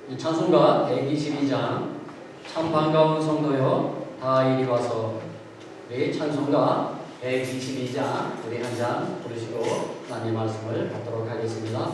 이 찬송가 122장 참 반가운 성도여 다 이리 와서 우리 찬송가 122장 우리 한 장 부르시고 하나님 말씀을 받도록 하겠습니다.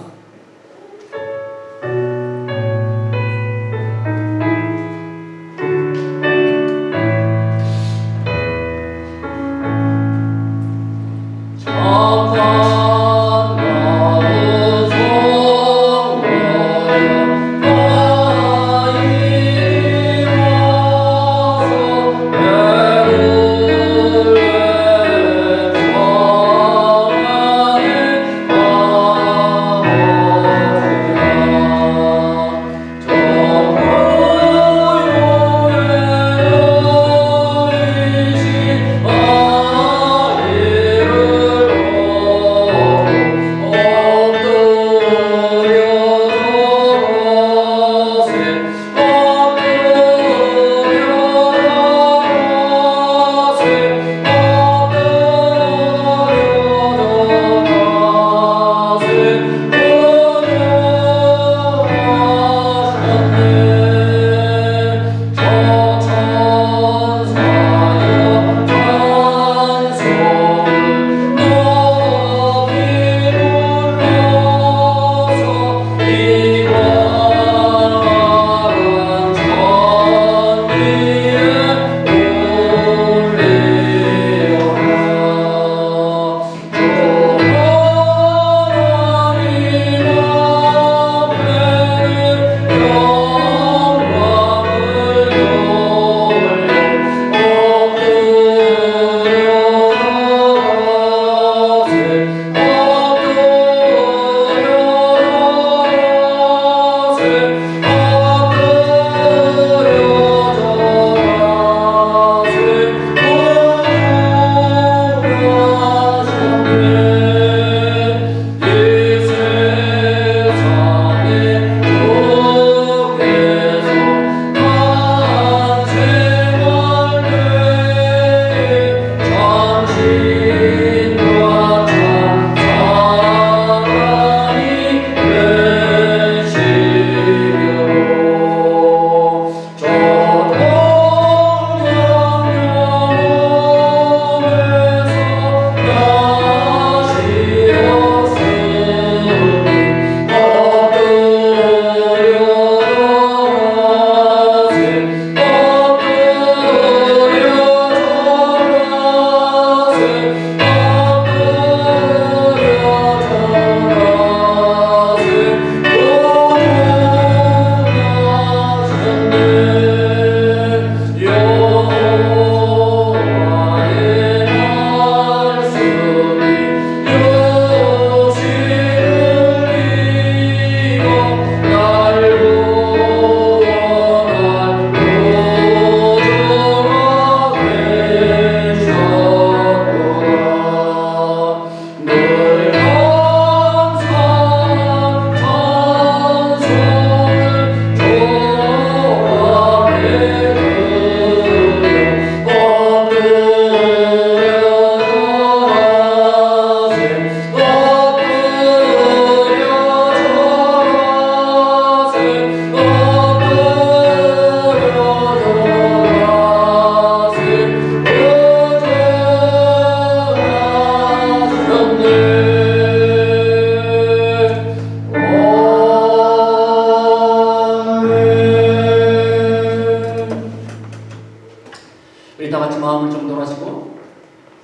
우리 다 같이 마음을 정돈하시고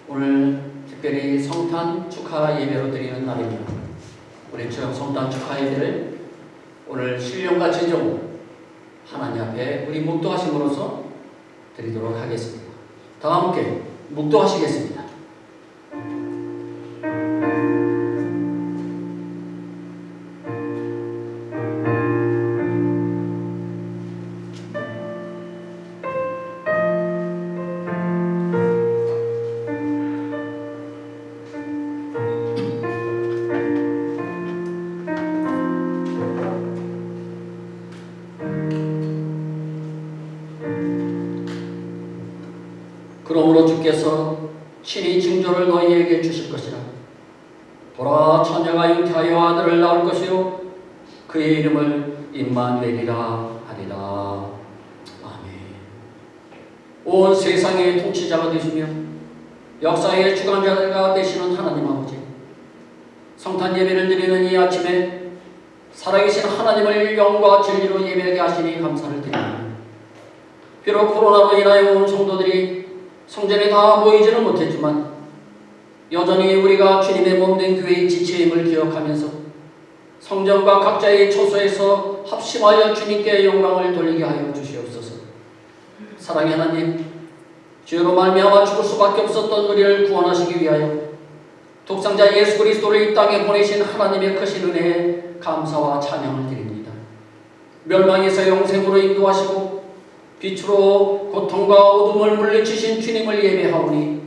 오늘 특별히 성탄 축하 예배로 드리는 날입니다. 우리 처음 성탄 축하 예배를 오늘 신령과 진정으로 하나님 앞에 우리 묵도하심으로써 드리도록 하겠습니다. 다 함께 묵도하시겠습니다. 그러므로 주께서 친히 징조를 너희에게 주실 것이라. 보라, 처녀가 잉태하여 아들을 낳을 것이요 그의 이름을 임마누엘이라 하리라. 아멘. 온 세상의 통치자가 되시며 역사의 주관자가 되시는 하나님 아버지, 성탄 예배를 드리는 이 아침에 살아계신 하나님을 영과 진리로 예배하게 하시니 감사를 드립니다. 비록 코로나로 인하여 온 성도들이 성전에 다 모이지는 못했지만 여전히 우리가 주님의 몸된 교회의 지체임을 기억하면서 성전과 각자의 처소에서 합심하여 주님께 영광을 돌리게 하여 주시옵소서. 사랑의 하나님, 죄로 말미암아 죽을 수밖에 없었던 우리를 구원하시기 위하여 독생자 예수 그리스도를 이 땅에 보내신 하나님의 크신 은혜에 감사와 찬양을 드립니다. 멸망에서 영생으로 인도하시고 빛으로 고통과 어둠을 물리치신 주님을 예배하오니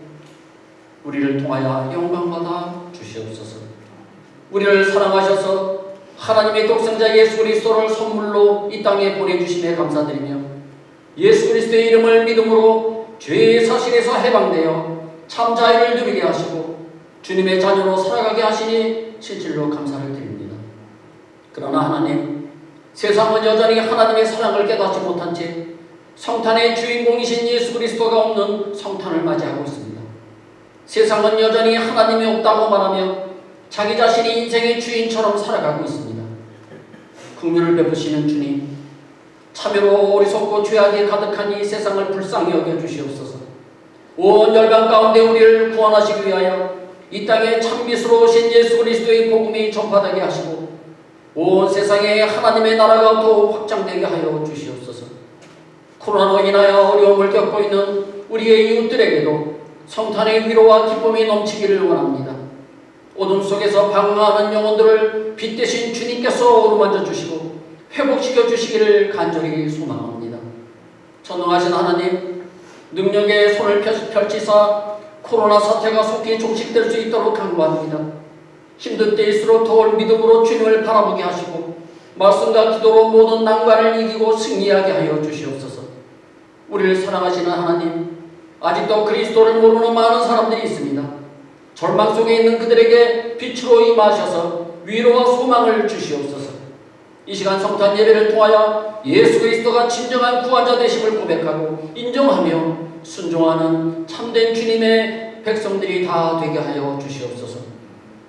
우리를 통하여 영광받아 주시옵소서. 우리를 사랑하셔서 하나님의 독생자 예수 그리스도를 선물로 이 땅에 보내주심에 감사드리며 예수 그리스도의 이름을 믿음으로 죄의 사실에서 해방되어 참 자유를 누리게 하시고 주님의 자녀로 살아가게 하시니 실질로 감사를 드립니다. 그러나 하나님, 세상은 여전히 하나님의 사랑을 깨닫지 못한 채 성탄의 주인공이신 예수 그리스도가 없는 성탄을 맞이하고 있습니다. 세상은 여전히 하나님이 없다고 말하며 자기 자신이 인생의 주인처럼 살아가고 있습니다. 긍휼을 베푸시는 주님, 참으로 어리석고 죄악이 가득한 이 세상을 불쌍히 여겨주시옵소서. 온 열방 가운데 우리를 구원하시기 위하여 이 땅에 참빛으로 오신 예수 그리스도의 복음이 전파되게 하시고 온 세상에 하나님의 나라가 더 확장되게 하여 주시옵소서. 코로나로 인하여 어려움을 겪고 있는 우리의 이웃들에게도 성탄의 위로와 기쁨이 넘치기를 원합니다. 어둠 속에서 방황하는 영혼들을 빛 대신 주님께서 어루만져 주시고 회복시켜 주시기를 간절히 소망합니다. 전능하신 하나님, 능력의 손을 펼치사 코로나 사태가 속히 종식될 수 있도록 간구합니다. 힘든 때일수록 더욱 믿음으로 주님을 바라보게 하시고 말씀과 기도로 모든 난관을 이기고 승리하게 하여 주시옵소서. 우리를 사랑하시는 하나님, 아직도 그리스도를 모르는 많은 사람들이 있습니다. 절망 속에 있는 그들에게 빛으로 임하셔서 위로와 소망을 주시옵소서. 이 시간 성탄 예배를 통하여 예수 그리스도가 진정한 구원자 되심을 고백하고 인정하며 순종하는 참된 주님의 백성들이 다 되게 하여 주시옵소서.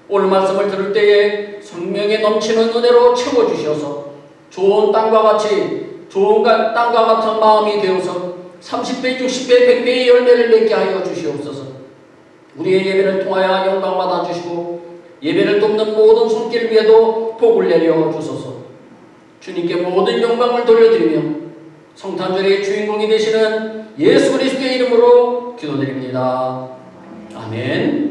오늘 말씀을 들을 때에 생명에 넘치는 은혜로 채워주셔서 좋은 땅과 같은 마음이 되어서 30배, 60배, 100배의 열매를 맺게 하여 주시옵소서. 우리의 예배를 통하여 영광 받아 주시고 예배를 돕는 모든 손길 위에도 복을 내려 주소서. 주님께 모든 영광을 돌려드리며 성탄절의 주인공이 되시는 예수 그리스도의 이름으로 기도드립니다. 아멘.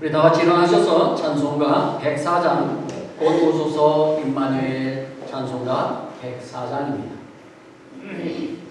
우리 다같이 일어나셔서 찬송가 104장 곧 오소서 임마누엘 찬송가 104장입니다. 그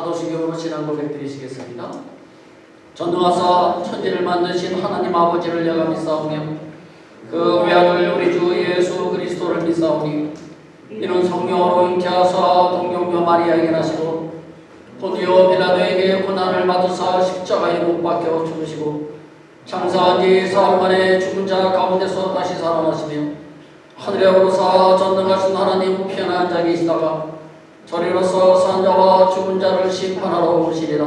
사도신경으로 신앙 고백 드리시겠습니다. 전능하사 천지를 만드신 하나님 아버지를 내가 믿사오며 그 외아들 우리 주 예수 그리스도를 믿사오니 이는 성령으로 잉태하사 동정녀 마리아에게 나시고 본디오 빌라도에게 고난을 받으사 십자가에 못 박혀 죽으시고 장사한 지 사흘 만에 죽은 자 가운데서 다시 살아나시며 하늘에 오르사 전능하신 하나님 우편에 앉아 계시다가 저리로서 산 자와 죽은 자를 심판하러 오시리라.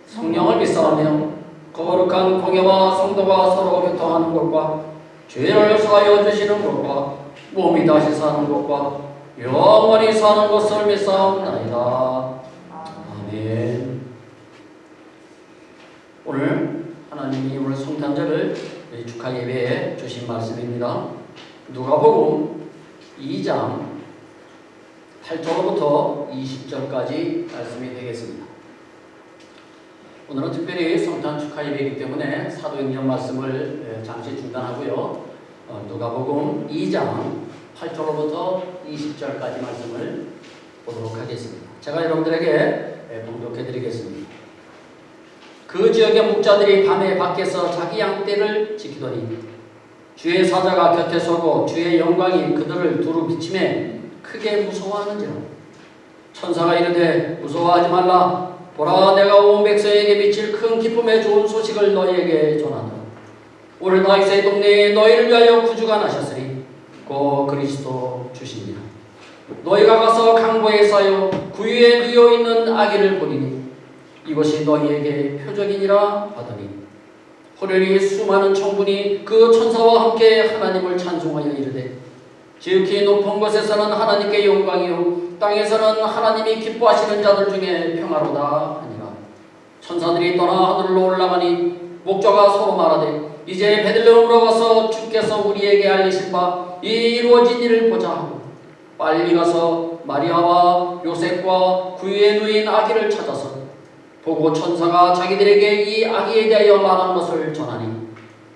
성령을 믿사오며 거룩한 공예와 성도가 서로 교통하는 것과 죄를 사하여 주시는 것과 몸이 다시 사는 것과 영원히 사는 것을 믿사옵나이다. 아멘. 오늘 하나님이 오늘 성탄절을 축하 예배에 주신 말씀입니다. 누가복음 2장 8절부터 20절까지 말씀이 되겠습니다. 오늘은 특별히 성탄 축하 예배이기 때문에 사도행전 말씀을 잠시 중단하고요. 누가복음 2장 8절부터 20절까지 말씀을 보도록 하겠습니다. 제가 여러분들에게 봉독해 드리겠습니다. 그 지역의 목자들이 밤에 밖에서 자기 양떼를 지키더니 주의 사자가 곁에 서고 주의 영광이 그들을 두루 비침에 크게 무서워하는지라. 천사가 이르되 무서워하지 말라. 보라, 내가 온 백성에게 미칠 큰 기쁨의 좋은 소식을 너희에게 전하노라. 오늘 다윗의 동네에 너희를 위하여 구주가 나셨으니 곧 그리스도 주시니라. 너희가 가서 강보에 쌓여 구유에 누워 있는 아기를 보리니 이것이 너희에게 표적이니라 하더니 호련히 수많은 청군이 그 천사와 함께 하나님을 찬송하여 이르되 지극히 높은 곳에서는 하나님께 영광이요 땅에서는 하나님이 기뻐하시는 자들 중에 평화로다 하니라. 천사들이 떠나 하늘로 올라가니 목자가 서로 말하되 이제 베들레헴으로 가서 주께서 우리에게 알리신 바 이 이루어진 일을 보자 하고 빨리 가서 마리아와 요셉과 구유에 누인 아기를 찾아서 보고 천사가 자기들에게 이 아기에 대하여 말한 것을 전하니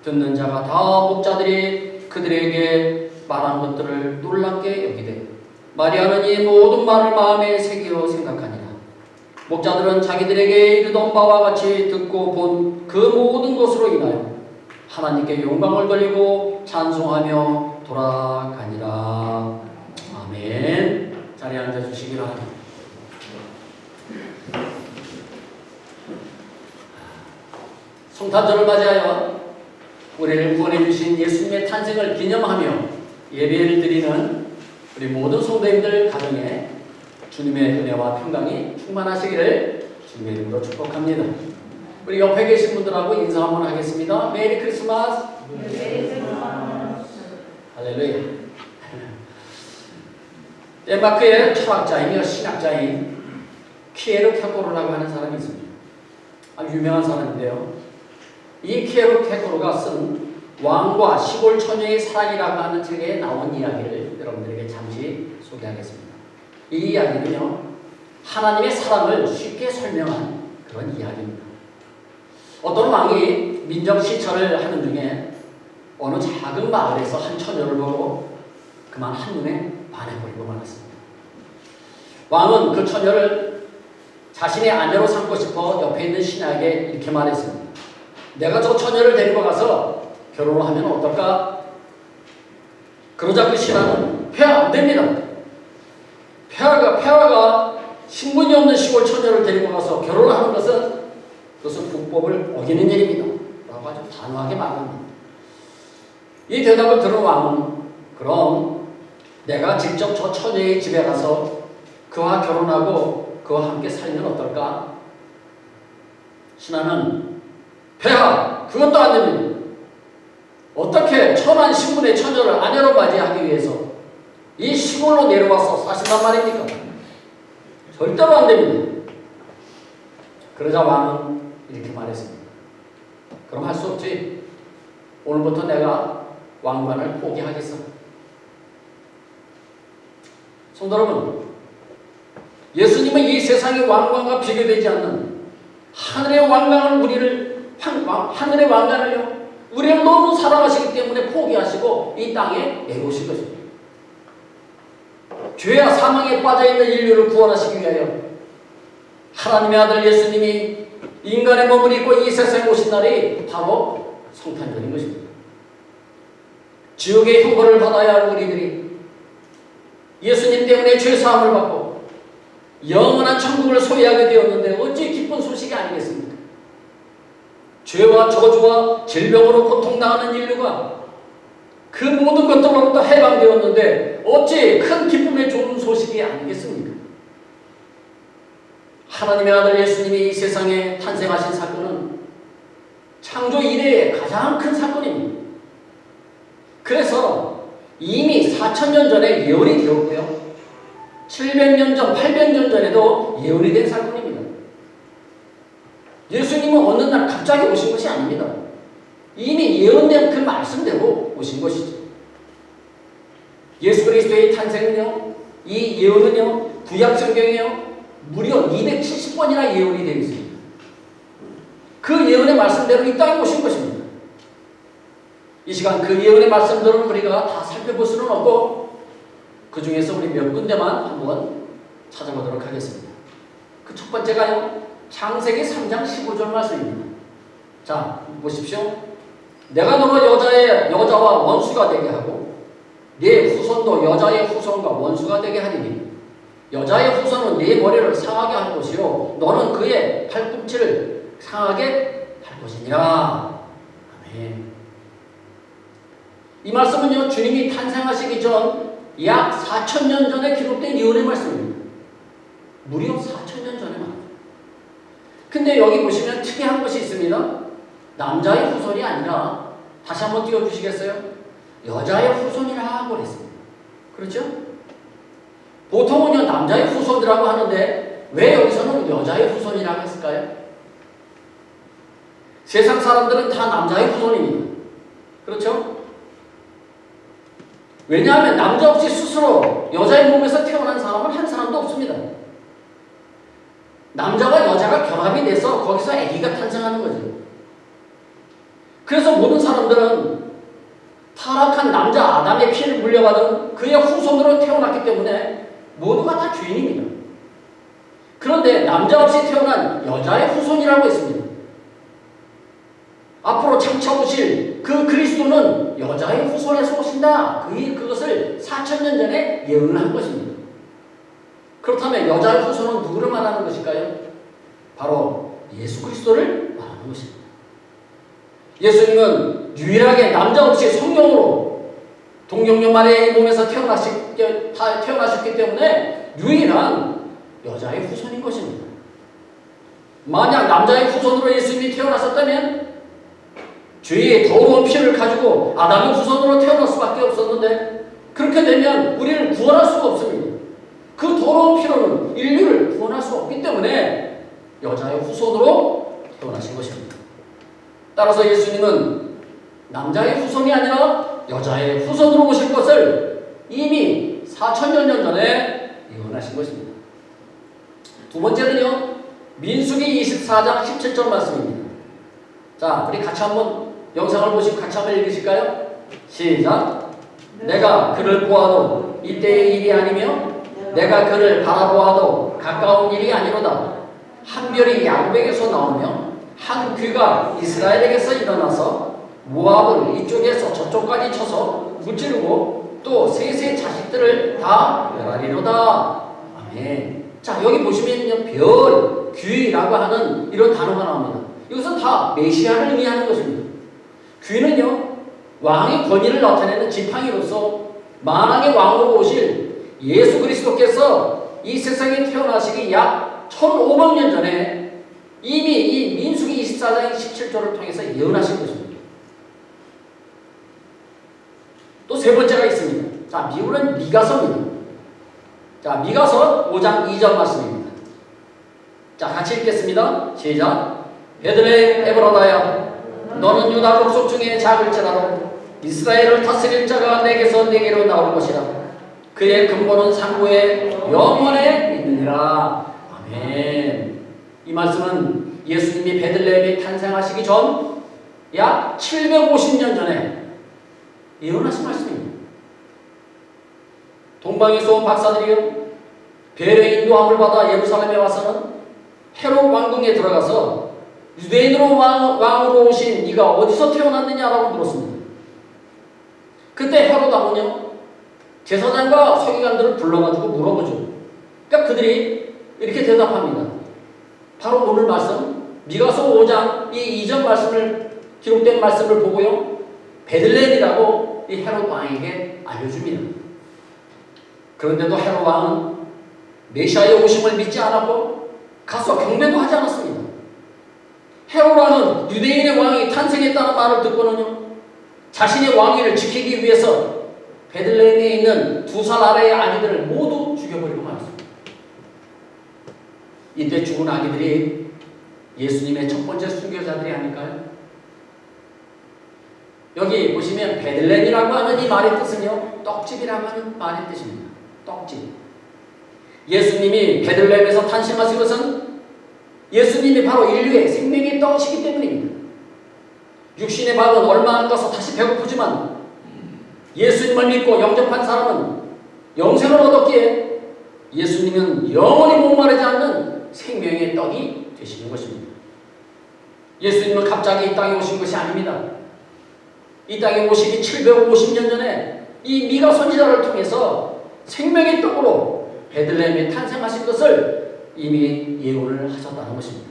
듣는 자가 다 목자들이 그들에게 말한 것들을 놀랍게 여기되 마리아는 이 모든 말을 마음에 새기어 생각하니라. 목자들은 자기들에게 이르던 바와 같이 듣고 본 그 모든 것으로 인하여 하나님께 영광을 돌리고 찬송하며 돌아가니라. 아멘. 자리에 앉아주시기 바랍니다. 성탄절을 맞이하여 우리를 구원해 주신 예수님의 탄생을 기념하며 예배를 드리는 우리 모든 성도님들 가정에 주님의 은혜와 평강이 충만하시기를 주님의 이름으로 축복합니다. 우리 옆에 계신 분들하고 인사 한번 하겠습니다. 메리 크리스마스. 할렐루야. 덴마크의 철학자이며 신학자인 키에르 케고르라고 하는 사람이 있습니다. 아주 유명한 사람인데요. 이 키에르 케고르가 쓴 왕과 시골 처녀의 사랑이라고 하는 책에 나온 이야기를 여러분들에게 잠시 소개하겠습니다. 이 이야기는요, 하나님의 사랑을 쉽게 설명한 그런 이야기입니다. 어떤 왕이 민정시찰을 하는 중에 어느 작은 마을에서 한 처녀를 보고 그만 한눈에 반해버리고 말았습니다. 왕은 그 처녀를 자신의 아내로 삼고 싶어 옆에 있는 신하에게 이렇게 말했습니다. 내가 저 처녀를 데리고 가서 결혼을 하면 어떨까? 그러자 그 신하는 폐하 안 됩니다. 폐하가 신분이 없는 시골 처녀를 데리고 가서 결혼을 하는 것은 그것은 국법을 어기는 일입니다. 라고 아주 단호하게 말합니다. 이 대답을 들은 왕은 그럼 내가 직접 저 처녀의 집에 가서 그와 결혼하고 그와 함께 살면 어떨까? 신하는 폐하 그것도 안 됩니다. 어떻게 천한 신분의 처녀를 아내로 맞이하기 위해서 이 시골로 내려와서 사신단 말입니까? 절대로 안 됩니다. 그러자 왕은 이렇게 말했습니다. 그럼 할 수 없지. 오늘부터 내가 왕관을 포기하겠어. 성도 여러분, 예수님은 이 세상의 왕관과 비교되지 않는 하늘의 왕관을 하늘의 왕관을요, 우리를 너무 사랑하시기 때문에 포기하시고 이 땅에 내놓으신 것입니다. 죄와 사망에 빠져있는 인류를 구원하시기 위하여 하나님의 아들 예수님이 인간의 몸을 입고 이 세상에 오신 날이 바로 성탄절인 것입니다. 지옥의 형벌을 받아야 할 우리들이 예수님 때문에 죄사함을 받고 영원한 천국을 소유하게 되었는데 어찌 기쁜 소식이 아니겠습니까? 죄와 저주와 질병으로 고통당하는 인류가 그 모든 것들로부터 해방되었는데 어찌 큰 기쁨의 좋은 소식이 아니겠습니까? 하나님의 아들 예수님이 이 세상에 탄생하신 사건은 창조 이래의 가장 큰 사건입니다. 그래서 이미 4,000년 전에 예언이 되었고요. 700년 전, 800년 전에도 예언이 된 사건입니다. 예수님은 어느 날 갑자기 오신 것이 아닙니다. 이미 예언된 그 말씀대로 오신 것이죠. 예수 그리스도의 탄생은요, 이 예언은요, 구약 성경에요, 무려 270번이나 예언이 되어 있습니다. 그 예언의 말씀대로 이 땅에 오신 것입니다. 이 시간 그 예언의 말씀들을 우리가 다 살펴볼 수는 없고 그 중에서 우리 몇 군데만 한번 찾아보도록 하겠습니다. 그 첫 번째가요, 창세기 3장 15절 말씀입니다. 자, 보십시오. 내가 너로 여자와 원수가 되게 하고 네 후손도 여자의 후손과 원수가 되게 하리니 여자의 후손은 네 머리를 상하게 할 것이요 너는 그의 팔꿈치를 상하게 할 것이니라. 아멘. 이 말씀은요, 주님이 탄생하시기 전 약 4,000년 전에 기록된 예언의 말씀입니다. 무려 4,000년 전에만. 근데 여기 보시면 특이한 것이 있습니다. 남자의 후손이 아니라, 다시 한번 띄워주시겠어요? 여자의 후손이라고 그랬습니다. 그렇죠? 보통은요, 남자의 후손이라고 하는데 왜 여기서는 여자의 후손이라고 했을까요? 세상 사람들은 다 남자의 후손입니다. 그렇죠? 왜냐하면 남자 없이 스스로 여자의 몸에서 태어난 사람은 한 사람도 없습니다. 남자와 여자가 결합이 돼서 거기서 아기가 탄생하는 거죠. 그래서 모든 사람들은 타락한 남자 아담의 피를 물려받은 그의 후손으로 태어났기 때문에 모두가 다 죄인입니다. 그런데 남자 없이 태어난 여자의 후손이라고 했습니다. 앞으로 장차 오실 그 그리스도는 여자의 후손에서 오신다. 그것을 4,000년 전에 예언을 한 것입니다. 그렇다면 여자의 후손은 누구를 말하는 것일까요? 바로 예수 그리스도를 말하는 것입니다. 예수님은 유일하게 남자 없이 성령으로 동정녀 마리아의 몸에서 태어나셨기 때문에 유일한 여자의 후손인 것입니다. 만약 남자의 후손으로 예수님이 태어나셨다면 죄의 더러운 피를 가지고 아담의 후손으로 태어날 수밖에 없었는데 그렇게 되면 우리를 구원할 수가 없습니다. 그 더러운 피로는 인류를 구원할 수 없기 때문에 여자의 후손으로 태어나신 것입니다. 따라서 예수님은 남자의 후손이 아니라 여자의 후손으로 오실 것을 이미 4,000년 전에 예언하신 것입니다. 두 번째는요, 민수기 24장 17절 말씀입니다. 자, 우리 같이 한번 영상을 보시고 같이 한번 읽으실까요? 시작. 내가 그를 보아도 이때의 일이 아니며 내가 그를 바라보아도 가까운 일이 아니로다. 한 별이 양백에서 나오며 한 귀가 이스라엘에게서 일어나서 모압을 이쪽에서 저쪽까지 쳐서 무찌르고 또 셋의 자식들을 다 멸하리로다. 아멘. 자, 여기 보시면요, 별, 귀라고 하는 이런 단어가 나옵니다. 이것은 다 메시아를 의미하는 것입니다. 귀는요, 왕의 권위를 나타내는 지팡이로서 만왕의 왕으로 오실 예수 그리스도께서 이 세상에 태어나시기 약 1500년 전에 이미 이 민수기 24장 17절을 통해서 예언하신 것입니다. 또 세 번째가 있습니다. 자, 미국은 미가서입니다. 자, 미가서 5장 2절 말씀입니다. 자, 같이 읽겠습니다. 시작. 베들레헴 에브라다야, 너는 유다 족속 중에 작을지라도 이스라엘을 다스릴 자가 내게서 내게로 나올 것이라. 그의 근본은 상고에 영원에 있느니라. 아멘. 이 말씀은 예수님이 베들레헴에 탄생하시기 전 약 750년 전에 예언하신 말씀입니다. 동방에서 온 박사들이요, 별의 인도함을 받아 예루살렘에 와서는 헤롯 왕궁에 들어가서 유대인으로 왕으로 오신 네가 어디서 태어났느냐라고 물었습니다. 그때 헤롯 왕은요, 제사장과 서기관들을 불러가지고 물어보죠. 그러니까 그들이 이렇게 대답합니다. 바로 오늘 말씀 미가서 5장 이 이전 말씀을 기록된 말씀을 보고요, 베들레헴이라고 이 헤롯 왕에게 알려줍니다. 그런데도 헤롯 왕은 메시아의 오심을 믿지 않았고 가서 경배도 하지 않았습니다. 헤롯 왕은 유대인의 왕이 탄생했다는 말을 듣고는요, 자신의 왕위를 지키기 위해서 베들레헴에 있는 2살 아래의 아기들을 모두 죽여버리고 말았습니다. 이때 죽은 아기들이 예수님의 첫 번째 순교자들이 아닐까요? 여기 보시면 베들레헴이라고 하는 이 말의 뜻은요, 떡집이라고 하는 말의 뜻입니다. 떡집. 예수님이 베들레헴에서 탄생하신 것은 예수님이 바로 인류의 생명의 떡이시기 때문입니다. 육신의 밥은 얼마 안 가서 다시 배고프지만 예수님을 믿고 영접한 사람은 영생을 얻었기에 예수님은 영원히 목마르지 않는 생명의 떡이 되시는 것입니다. 예수님은 갑자기 이 땅에 오신 것이 아닙니다. 이 땅에 오시기 750년 전에 이 미가 선지자를 통해서 생명의 떡으로 베들레헴에 탄생하신 것을 이미 예언을 하셨다는 것입니다.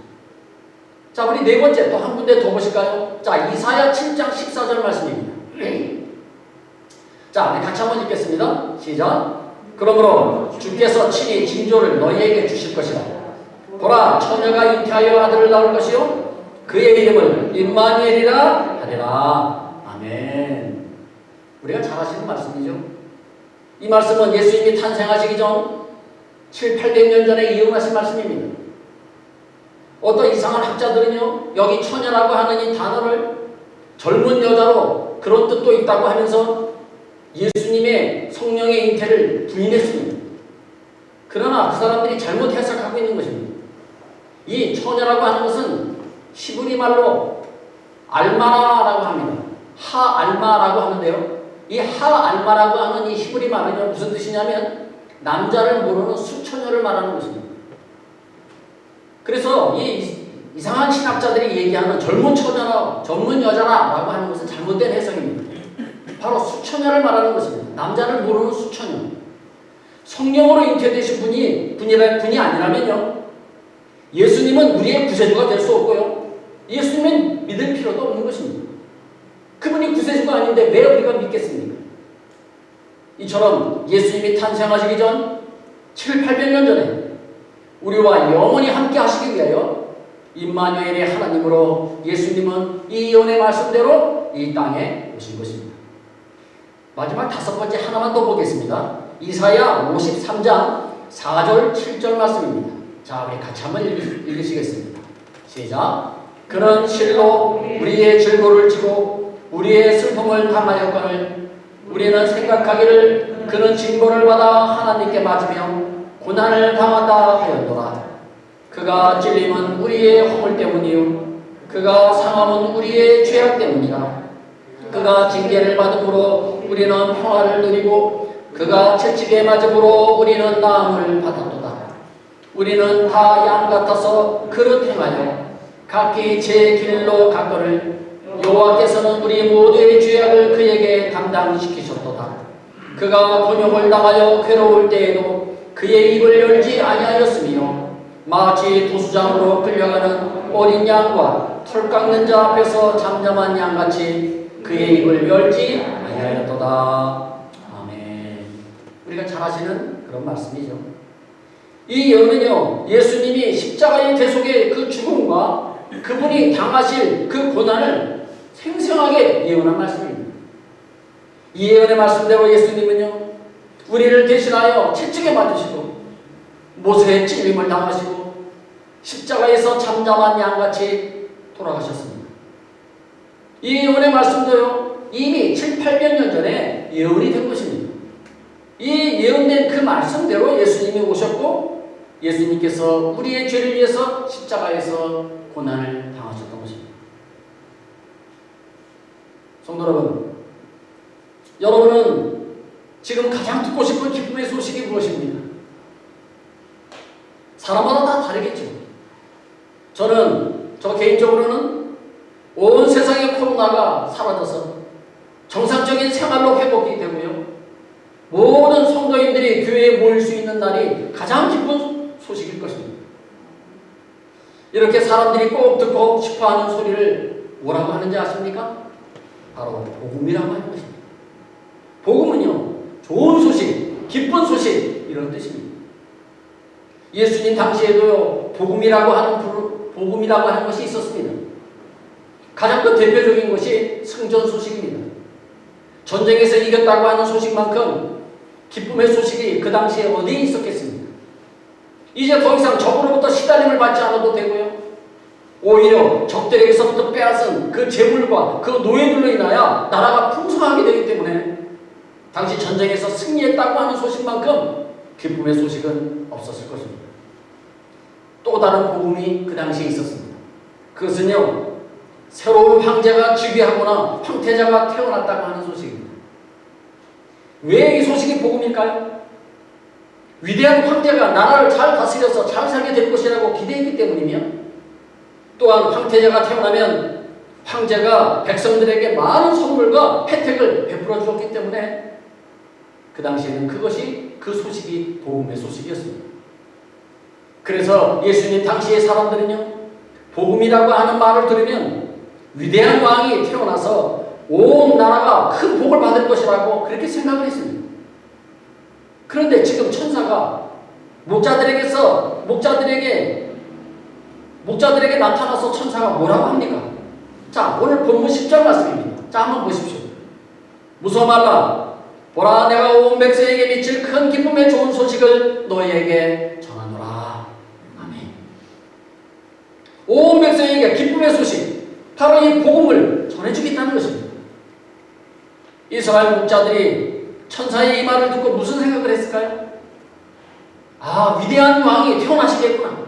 자, 우리 네 번째 또 한 군데 더 보실까요? 자, 이사야 7장 14절 말씀입니다. 자, 우리 같이 한번 읽겠습니다. 시작. 그러므로 주께서 친히 징조를 너희에게 주실 것이라. 보라, 처녀가 잉태하여 아들을 낳을 것이요 그의 이름을 임마누엘이라 하리라. 아멘. 우리가 잘 아시는 말씀이죠. 이 말씀은 예수님이 탄생하시기 전 700~800년 전에 예언하신 말씀입니다. 어떤 이상한 학자들은요, 여기 처녀라고 하는 이 단어를 젊은 여자로 그런 뜻도 있다고 하면서 예수님의 성령의 잉태를 부인했습니다. 그러나 그 사람들이 잘못 해석하고 있는 것입니다. 이 처녀라고 하는 것은 히브리 말로 알마라라고 합니다. 하알마라고 하는데요, 이 하알마라고 하는 이 히브리 말은요, 무슨 뜻이냐면 남자를 모르는 수처녀를 말하는 것입니다. 그래서 이 이상한 신학자들이 얘기하는 젊은 처녀나 젊은 여자라고 하는 것은 잘못된 해석입니다. 바로 수처녀를 말하는 것입니다. 남자를 모르는 수처녀. 성령으로 잉태되신 분이 아니라면요, 예수님은 우리의 구세주가 될 수 없고요, 예수님은 믿을 필요도 없는 것입니다. 그분이 구세주가 아닌데 왜 우리가 믿겠습니까? 이처럼 예수님이 탄생하시기 전 700~800년 전에 우리와 영원히 함께 하시기 위하여 임마누엘의 하나님으로 예수님은 이 예언의 말씀대로 이 땅에 오신 것입니다. 마지막 5번째 하나만 더 보겠습니다. 이사야 53장 4절 7절 말씀입니다. 자, 우리 같이 한번 읽으시겠습니다. 시작. 그는 실로 우리의 질고를 지고 우리의 슬픔을 담하였거늘 우리는 생각하기를 그는 징벌을 받아 하나님께 맞으며 고난을 당한다 하였노라. 그가 찔림은 우리의 허물 때문이요 그가 상함은 우리의 죄악 때문이라. 그가 징계를 받음으로 우리는 평화를 누리고 그가 채찍에 맞음으로 우리는 나음을 받았도다. 우리는 다 양 같아서 그릇 행하여 각기 제 길로 갔거늘 여호와께서는 우리 모두의 죄악을 그에게 담당시키셨도다. 그가 곤욕을 당하여 괴로울 때에도 그의 입을 열지 아니하였으며 마치 도수장으로 끌려가는 어린 양과 털 깎는 자 앞에서 잠잠한 양같이 그의 입을 열지 아니하였도다. 아멘. 우리가 잘 아시는 그런 말씀이죠. 이 예언은요, 예수님이 십자가의 대속의 그 죽음과 그분이 당하실 그 고난을 생생하게 예언한 말씀입니다. 이 예언의 말씀대로 예수님은요, 우리를 대신하여 채찍에 맞으시고 모세의 찔림을 당하시고 십자가에서 잠잠한 양같이 돌아가셨습니다. 이 예언의 말씀도요, 이미 700~800년 전에 예언이 된 것입니다. 이 예언된 그 말씀대로 예수님이 오셨고 예수님께서 우리의 죄를 위해서 십자가에서 고난을 당하셨던 것입니다. 성도 여러분은 지금 가장 듣고 싶은 기쁨의 소식이 무엇입니까? 사람마다 다 다르겠죠. 저 개인적으로는 온 세상의 코로나가 사라져서 정상적인 생활로 회복이 되고요. 모든 성도인들이 교회에 모일 수 있는 날이 가장 기쁜 소식일 것입니다. 이렇게 사람들이 꼭 듣고 싶어하는 소리를 뭐라고 하는지 아십니까? 바로 복음이라고 하는 것입니다. 복음은요, 좋은 소식, 기쁜 소식 이런 뜻입니다. 예수님 당시에도요, 복음이라고 하는 것이 있었습니다. 가장 큰 대표적인 것이 승전 소식입니다. 전쟁에서 이겼다고 하는 소식만큼 기쁨의 소식이 그 당시에 어디에 있었겠습니까? 이제 더 이상 적으로부터 시달림을 받지 않아도 되고요. 오히려 적들에게서부터 빼앗은 그 재물과 그 노예들로 인하여 나라가 풍성하게 되기 때문에 당시 전쟁에서 승리했다고 하는 소식만큼 기쁨의 소식은 없었을 것입니다. 또 다른 복음이 그 당시에 있었습니다. 그것은요, 새로운 황제가 즉위하거나 황태자가 태어났다고 하는 소식입니다. 왜 이 소식이 복음일까요? 위대한 황제가 나라를 잘 다스려서 잘 살게 될 것이라고 기대했기 때문이며, 또한 황태자가 태어나면 황제가 백성들에게 많은 선물과 혜택을 베풀어 주었기 때문에 그 당시에는 그 소식이 복음의 소식이었습니다. 그래서 예수님 당시의 사람들은요, 복음이라고 하는 말을 들으면 위대한 왕이 태어나서 온 나라가 큰 복을 받을 것이라고 그렇게 생각을 했습니다. 그런데 지금 천사가 목자들에게 나타나서 천사가 뭐라고 합니까? 자, 오늘 본문 10절 말씀입니다. 자, 한번 보십시오. 무서워 말라. 보라, 내가 온 백성에게 미칠 큰 기쁨의 좋은 소식을 너희에게 전하노라. 아멘. 온 백성에게 기쁨의 소식, 바로 이 복음을 전해주겠다는 것입니다. 이스라엘 목자들이 천사의 이 말을 듣고 무슨 생각을 했을까요? 아, 위대한 왕이 태어나시겠구나.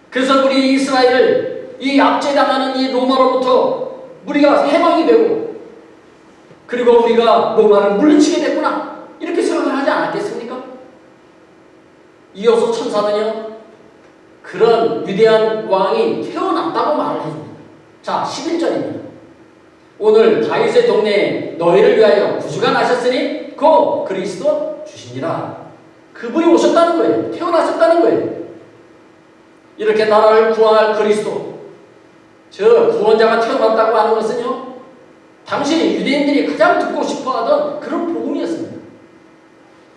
그래서 우리 이스라엘을 이 압제당하는 이 로마로부터 우리가 해방이 되고, 그리고 우리가 로마를 물리치게 됐구나, 이렇게 생각을 하지 않았겠습니까? 이어서 천사는요, 그런 위대한 왕이 태어났다고 말을 해줍니다. 자, 11절입니다. 오늘 다윗의 동네에 너희를 위하여 구주가 나셨으니 그 그리스도 주시니라. 그분이 오셨다는 거예요. 태어나셨다는 거예요. 이렇게 나라를 구원할 그리스도, 저 구원자가 태어났다고 하는 것은요, 당시 유대인들이 가장 듣고 싶어하던 그런 복음이었습니다.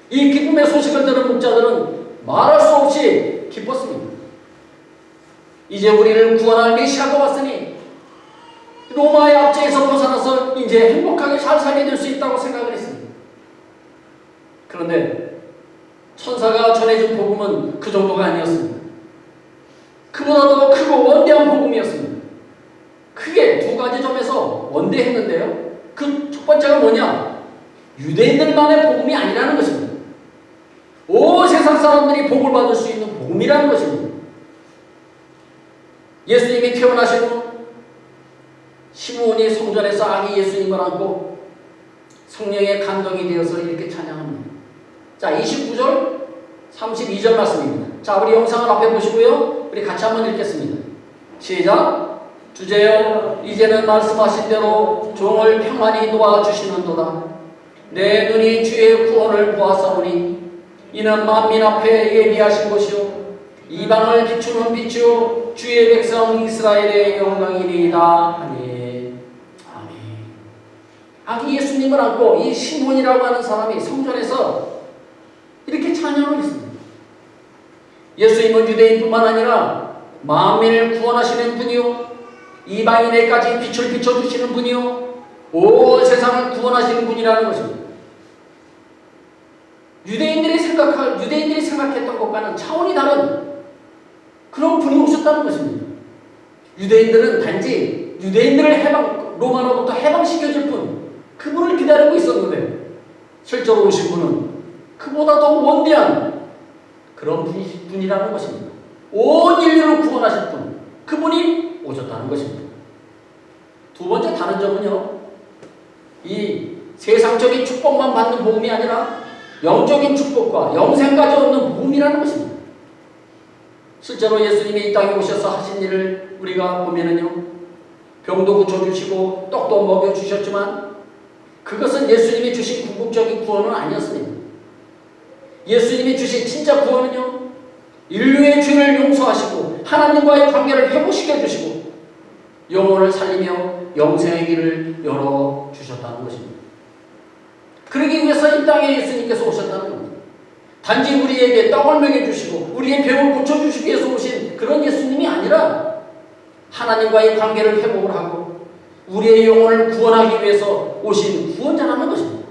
이 기쁨의 소식을 들은 목자들은 말할 수 없이 기뻤습니다. 이제 우리를 구원할 메시아가 왔으니 로마의 압제에서 벗어나서 이제 행복하게 잘 살게 될 수 있다고 생각을 했습니다. 그런데 천사가 전해준 복음은 그 정도가 아니었습니다. 그보다도 크고 원대한 복음이었습니다. 크게 두 가지 점에서 원대했는데요, 그 첫 번째가 뭐냐? 유대인들만의 복음이 아니라는 것입니다. 온 세상 사람들이 복을 받을 수 있는 복음이라는 것입니다. 예수님이 태어나신 후 시므온이 성전에서 아기 예수님을 안고 성령의 감동이 되어서 이렇게 찬양합니다. 자, 29절 32절 말씀입니다. 자, 우리 영상을 앞에 보시고요, 우리 같이 한번 읽겠습니다. 시작. 주제여, 이제는 말씀하신 대로 종을 평안히 놓아주시는도다. 내 눈이 주의 구원을 보았사오니 이는 만민 앞에 예비하신 것이요 이방을 비추는 빛이요 주의 백성 이스라엘의 영광이니이다 하니. 아멘. 아기 예수님을 안고 이 시몬이라고 하는 사람이 성전에서 이렇게 찬양을 했습니다. 예수님은 유대인뿐만 아니라 만민을 구원하시는 분이요 이방인에까지 빛을 비춰주시는 분이요 온 세상을 구원하시는 분이라는 것입니다. 유대인들이 생각했던 것과는 차원이 다른 그런 분이 오셨다는 것입니다. 유대인들은 단지 유대인들을 로마로부터 해방시켜줄 뿐, 그분을 기다리고 있었는데 실제로 오신 분은 그보다 더 원대한 그런 분이라는 것입니다. 온 인류를 구원하실 분, 그분이 오셨다는 것입니다. 두 번째 다른 점은요, 이 세상적인 축복만 받는 복음이 아니라 영적인 축복과 영생까지 얻는 복음이라는 것입니다. 실제로 예수님이 이 땅에 오셔서 하신 일을 우리가 보면은요, 병도 고쳐주시고 떡도 먹여주셨지만 그것은 예수님이 주신 궁극적인 구원은 아니었습니다. 예수님이 주신 진짜 구원은요, 인류의 죄를 용서하시고 하나님과의 관계를 회복시켜 주시고 영혼을 살리며 영생의 길을 열어주셨다는 것입니다. 그러기 위해서 이 땅에 예수님께서 오셨다는 겁니다. 단지 우리에게 떡을 먹여주시고 우리의 병을 고쳐주시기 위해서 오신 그런 예수님이 아니라 하나님과의 관계를 회복을 하고 우리의 영혼을 구원하기 위해서 오신 구원자라는 것입니다.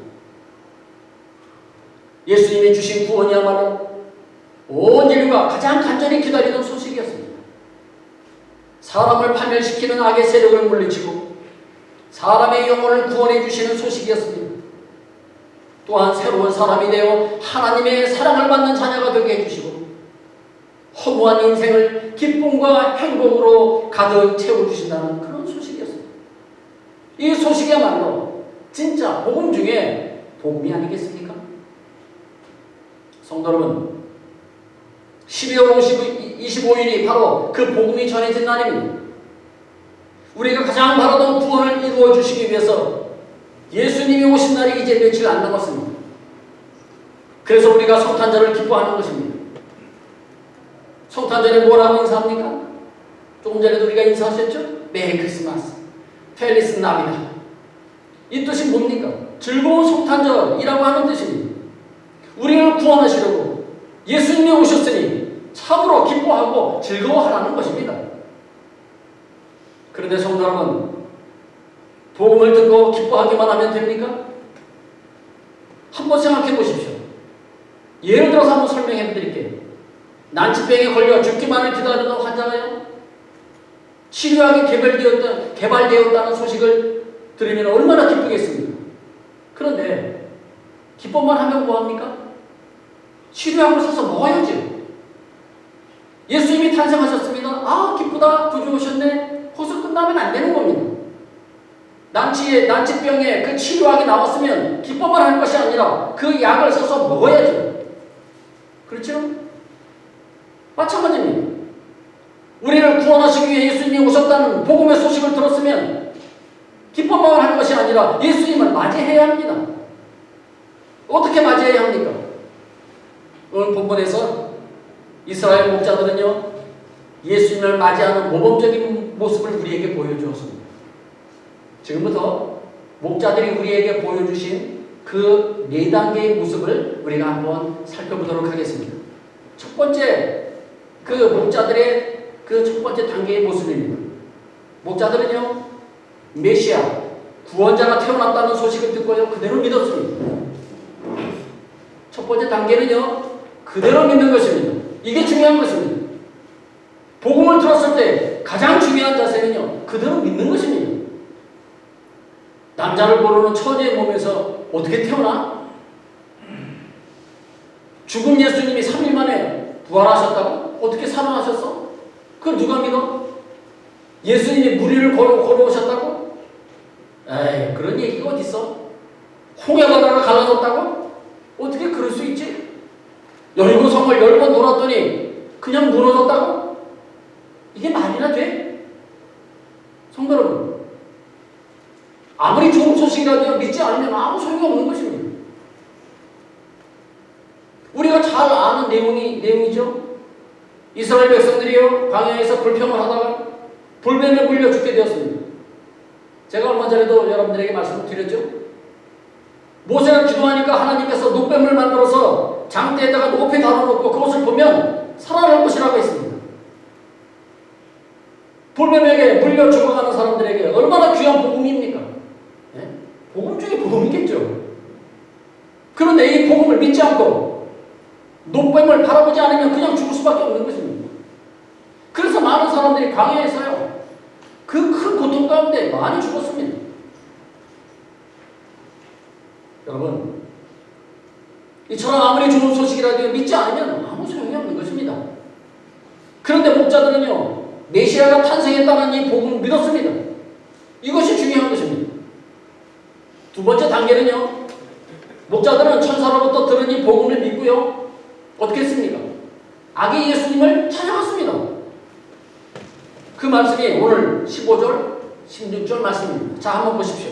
예수님이 주신 구원이야말로 온 인류가 가장 간절히 기다리던 소식이었습니다. 사람을 파멸시키는 악의 세력을 물리치고 사람의 영혼을 구원해 주시는 소식이었습니다. 또한 새로운 사람이 되어 하나님의 사랑을 받는 자녀가 되게 해주시고 허무한 인생을 기쁨과 행복으로 가득 채워주신다는 그런 소식이었습니다. 이 소식이야말로 진짜 복음 중에 복음이 아니겠습니까? 성도 여러분, 12월 25일이 바로 그 복음이 전해진 날입니다. 우리가 가장 바라던 구원을 이루어 주시기 위해서 예수님이 오신 날이 이제 며칠 안 남았습니다. 그래서 우리가 성탄절을 기뻐하는 것입니다. 성탄절에 뭐라고 인사합니까? 조금 전에도 우리가 인사하셨죠? 메리 크리스마스, 펠리스 나비다. 이 뜻이 뭡니까? 즐거운 성탄절이라고 하는 뜻입니다. 우리를 구원하시려고 예수님이 오셨으니 참으로 기뻐하고 즐거워하라는 것입니다. 그런데 성도 여러분, 복음을 듣고 기뻐하기만 하면 됩니까? 한번 생각해 보십시오. 예를 들어서 한번 설명해 드릴게요. 난치병에 걸려 죽기만을 기다리던 환자가요, 치료약이 개발되었다는 소식을 들으면 얼마나 기쁘겠습니까? 그런데 기뻐만 하면 뭐합니까? 치료약을 사서 먹어야지. 예수님이 탄생하셨습니다. 아, 기쁘다. 구주 오셨네. 거기서 끝나면 안 되는 겁니다. 난치병에 그 치료약이 나왔으면 기뻐만 할 것이 아니라 그 약을 사서 먹어야죠. 그렇죠? 마찬가지입니다. 우리를 구원하시기 위해 예수님이 오셨다는 복음의 소식을 들었으면 기뻐만 할 것이 아니라 예수님을 맞이해야 합니다. 어떻게 맞이해야 합니까? 오늘 본문에서 이스라엘 목자들은요, 예수님을 맞이하는 모범적인 모습을 우리에게 보여주었습니다. 지금부터 목자들이 우리에게 보여주신 그 네 단계의 모습을 우리가 한번 살펴보도록 하겠습니다. 첫 번째, 그 목자들의 그 첫 번째 단계의 모습입니다. 목자들은요, 메시아, 구원자가 태어났다는 소식을 듣고요, 그대로 믿었습니다. 첫 번째 단계는요, 그대로 믿는 것입니다. 이게 중요한 것입니다. 복음을 들었을 때 가장 중요한 자세는요, 그대로 믿는 것입니다. 남자를 모르는 처녀의 몸에서 어떻게 태어나? 죽은 예수님이 3일 만에 부활하셨다고? 어떻게 살아나셨어? 그걸 누가 믿어? 예수님이 무리를 걸어오셨다고? 에이, 그런 얘기가 어딨어? 홍해바다가 갈라졌다고? 어떻게 그럴 수 있지? 여리고 성을 10번 돌았더니 그냥 무너졌다고? 이게 말이나 돼? 성도 여러분, 아무리 좋은 소식이라도 믿지 않으면 아무 소용이 없는 것입니다. 우리가 잘 아는 내용이죠. 이스라엘 백성들이요, 광야에서 불평을 하다가 불뱀에 물려 죽게 되었습니다. 제가 얼마 전에도 여러분들에게 말씀을 드렸죠. 모세가 기도하니까 하나님께서 노뱀을 만들어서 장대에다가 높이 달아놓고 그것을 보면 살아날 것이라고 했습니다. 불뱀에게 물려 죽어가는 사람들에게 얼마나 귀한 복음입니까? 네? 복음 중에 복음이겠죠. 그런데 이 복음을 믿지 않고 노뱀을 바라보지 않으면 그냥 죽을 수밖에 없는 것입니다. 그래서 많은 사람들이 광야에서요, 그 큰 고통 가운데 많이 죽었습니다. 여러분, 이처럼 아무리 좋은 소식이라도 믿지 않으면 아무 소용이 없는 것입니다. 그런데 목자들은요, 메시아가 탄생했다는 이 복음을 믿었습니다. 이것이 중요한 것입니다. 두 번째 단계는요, 목자들은 천사로부터 들은 이 복음을 믿고요, 어떻게 했습니까? 아기 예수님을 찾아갔습니다. 그 말씀이 오늘 15절, 16절 말씀입니다. 자, 한번 보십시오.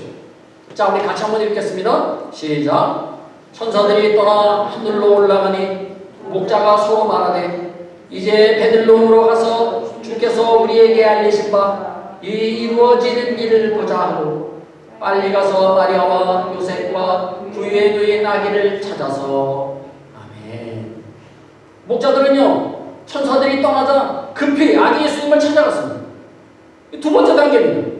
자, 우리 같이 한번 읽겠습니다. 시작. 천사들이 떠나 하늘로 올라가니 목자가 서로 말하되 이제 베들레헴으로 가서 주께서 우리에게 알리신 바 이 이루어지는 일을 보자 하고 빨리 가서 마리아와 요셉과 그 위에 누인 아기를 찾아서. 아멘. 목자들은요, 천사들이 떠나자 급히 아기 예수님을 찾아갔습니다. 두 번째 단계입니다.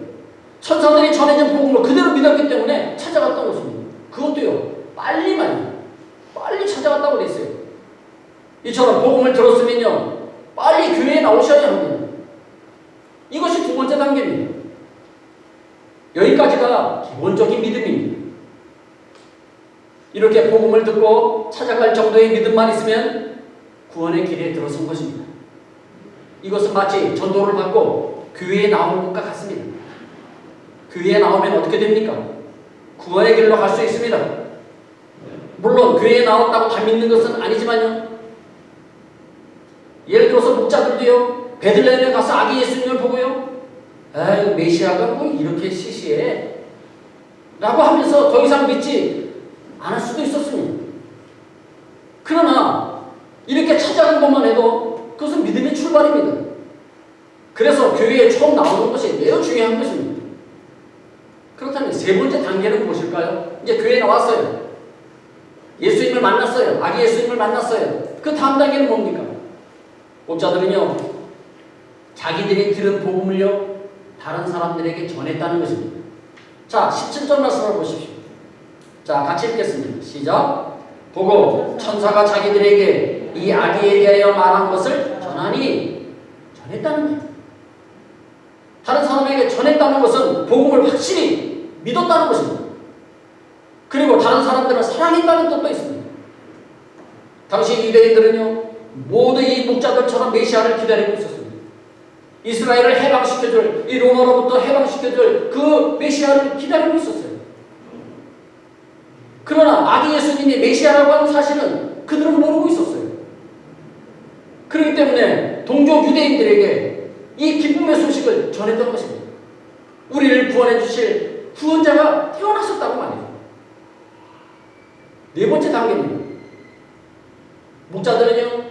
천사들이 전해진 복음을 그대로 믿었기 때문에 찾아갔다고 했습니다. 그것도요, 빨리 찾아갔다고 돼 있어요. 이처럼 복음을 들었으면요, 빨리 교회에 나오셔야 합니다. 이것이 두 번째 단계입니다. 여기까지가 기본적인 믿음입니다. 이렇게 복음을 듣고 찾아갈 정도의 믿음만 있으면 구원의 길에 들어선 것입니다. 이것은 마치 전도를 받고 교회에 나오는 것과 같습니다. 교회에 나오면 어떻게 됩니까? 구원의 길로 갈 수 있습니다. 물론 교회에 나왔다고 다 믿는 것은 아니지만요. 예를 들어서 목자들도요, 베들레헴에 가서 아기 예수님을 보고요, 아유, 메시아가 뭐 이렇게 시시해 라고 하면서 더 이상 믿지 않을 수도 있었습니다. 그러나 이렇게 찾아간 것만 해도 그것은 믿음의 출발입니다. 그래서 교회에 처음 나오는 것이 매우 중요한 것입니다. 그렇다면 세 번째 단계는 무엇일까요? 이제 교회에 나왔어요. 예수님을 만났어요. 아기 예수님을 만났어요. 그 다음 단계는 뭡니까? 목자들은요, 자기들이 들은 복음을요, 다른 사람들에게 전했다는 것입니다. 자, 17절 말씀을 보십시오. 자, 같이 읽겠습니다. 시작. 보고 천사가 자기들에게 이 아기에 대하여 말한 것을 전하니. 전했다는 거예요. 다른 사람에게 전했다는 것은 복음을 확실히 믿었다는 것입니다. 그리고 다른 사람들을 사랑했다는 뜻도 있습니다. 당시 유대인들은요, 모두 이 목자들처럼 메시아를 기다리고 있었습니다. 이스라엘을 해방시켜줄, 이 로마로부터 해방시켜줄 그 메시아를 기다리고 있었어요. 그러나 아기 예수님이 메시아라고 하는 사실은 그들은 모르고 있었어요. 그렇기 때문에 동족 유대인들에게 이 기쁨의 소식을 전했던 것입니다. 우리를 구원해 주실 구원자가 태어나셨다고 말이에요. 네 번째 단계입니다. 목자들은요,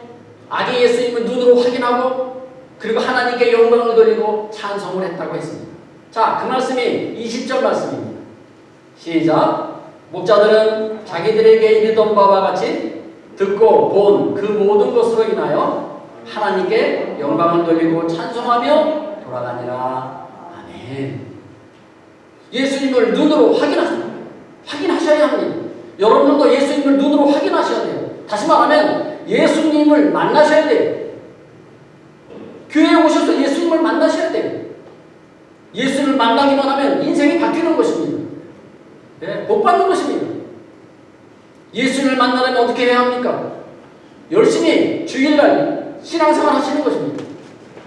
아기 예수님을 눈으로 확인하고 그리고 하나님께 영광을 돌리고 찬송을 했다고 했습니다. 자, 그 말씀이 20절 말씀입니다. 시작. 목자들은 자기들에게 이르던 바와 같이 듣고 본 그 모든 것으로 인하여 하나님께 영광을 돌리고 찬송하며 돌아가니라. 아멘. 예수님을 눈으로 확인하셔야 합니다. 여러분들도 예수님을 눈으로 확인하셔야 돼요. 다시 말하면 예수님을 만나셔야 돼요. 교회에 오셔서 예수님을 만나셔야 돼요. 예수님을 만나기만 하면 인생이 바뀌는 것입니다. 네, 복 받는 것입니다. 예수님을 만나려면 어떻게 해야 합니까? 열심히 주일날 신앙생활 하시는 것입니다.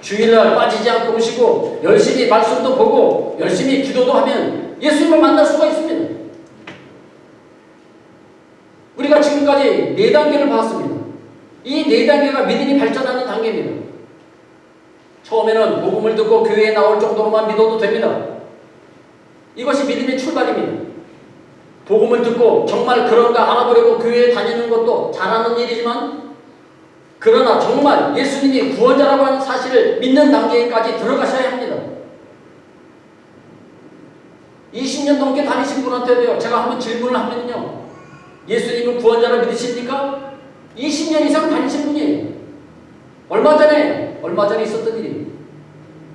주일날 빠지지 않고 오시고 열심히 말씀도 보고 열심히 기도도 하면 예수님을 만날 수가 있습니다. 우리가 지금까지 4단계를 봤습니다. 이 4단계가 믿음이 발전하는 단계입니다. 처음에는 복음을 듣고 교회에 나올 정도로만 믿어도 됩니다. 이것이 믿음의 출발입니다. 복음을 듣고 정말 그런가 알아보려고 교회에 다니는 것도 잘하는 일이지만, 그러나 정말 예수님이 구원자라고 하는 사실을 믿는 단계까지 들어가셔야 합니다. 20년 넘게 다니신 분한테도요, 제가 한번 질문을 하면요, 예수님은 구원자를 믿으십니까? 20년 이상 다니신 분이에요. 얼마 전에 있었던 일이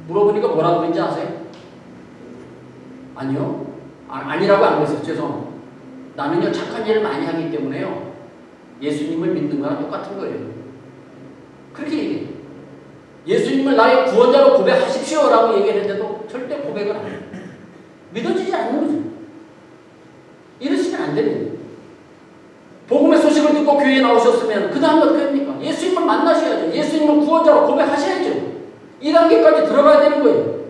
물어보니까 뭐라고 그런지 아세요? 아니요. 아니라고 안 그랬어요. 죄송합니다. 나는요, 착한 일을 많이 하기 때문에요, 예수님을 믿는 거랑 똑같은 거예요. 그렇게 얘기해요. 예수님을 나의 구원자로 고백하십시오 라고 얘기했는데도 절대 고백을 안 해요. 믿어지지 않는 거죠. 이러시면 안 됩니다. 복음의 소식을 듣고 교회에 나오셨으면 그 다음 어떻게 합니까? 예수님을 만나셔야죠. 예수님을 구원자로 고백하셔야죠. 이 단계까지 들어가야 되는 거예요.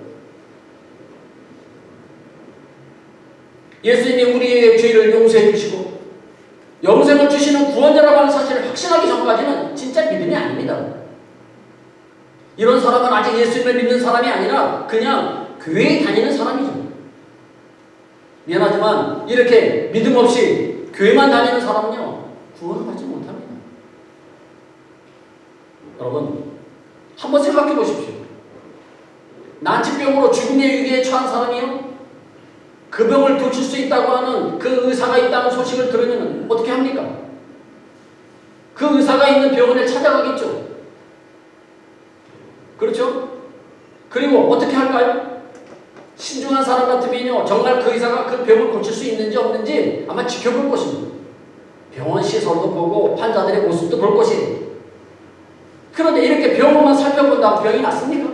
예수님이 우리의 죄를 용서해 주시고 영생을 주시는 구원자라고 하는 사실을 확신하기 전까지는 진짜 믿음이 아닙니다. 이런 사람은 아직 예수님을 믿는 사람이 아니라 그냥 교회에 다니는 사람이죠. 미안하지만 이렇게 믿음 없이 교회만 다니는 사람은요, 구원을 받지 못합니다. 여러분, 한번 생각해 보십시오. 난치병으로 죽음의 위기에 처한 사람이요, 그 병을 고칠 수 있다고 하는 그 의사가 있다는 소식을 들으면 어떻게 합니까? 그 의사가 있는 병원에 찾아가겠죠. 그렇죠? 그리고 어떻게 할까요? 신중한 사람 같으면요, 정말 그 의사가 그 병을 고칠 수 있는지 없는지 아마 지켜볼 것입니다. 병원 시설도 보고 환자들의 모습도 볼 것이에요. 그런데 이렇게 병원만 살펴본다고 병이 낫습니까?